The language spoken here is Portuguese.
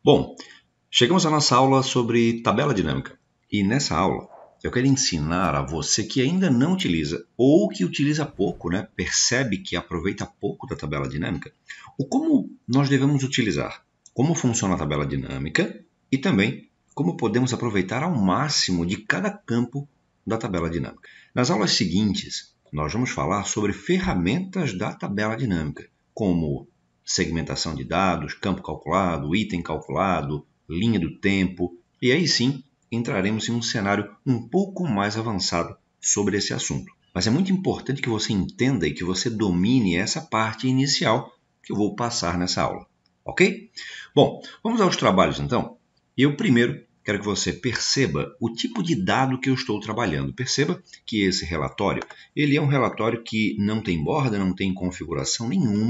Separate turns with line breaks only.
Bom, chegamos à nossa aula sobre tabela dinâmica e nessa aula eu quero ensinar a você que ainda não utiliza ou que utiliza pouco, percebe que aproveita pouco da tabela dinâmica, o como nós devemos utilizar, como funciona a tabela dinâmica e também como podemos aproveitar ao máximo de cada campo da tabela dinâmica. Nas aulas seguintes, nós vamos falar sobre ferramentas da tabela dinâmica, como segmentação de dados, campo calculado, item calculado, linha do tempo, e aí sim entraremos em um cenário um pouco mais avançado sobre esse assunto. Mas é muito importante que você entenda e que você domine essa parte inicial que eu vou passar nessa aula, ok? Bom, vamos aos trabalhos então. Eu primeiro quero que você perceba o tipo de dado que eu estou trabalhando. Perceba que esse relatório, ele é um relatório que não tem borda, não tem configuração nenhuma,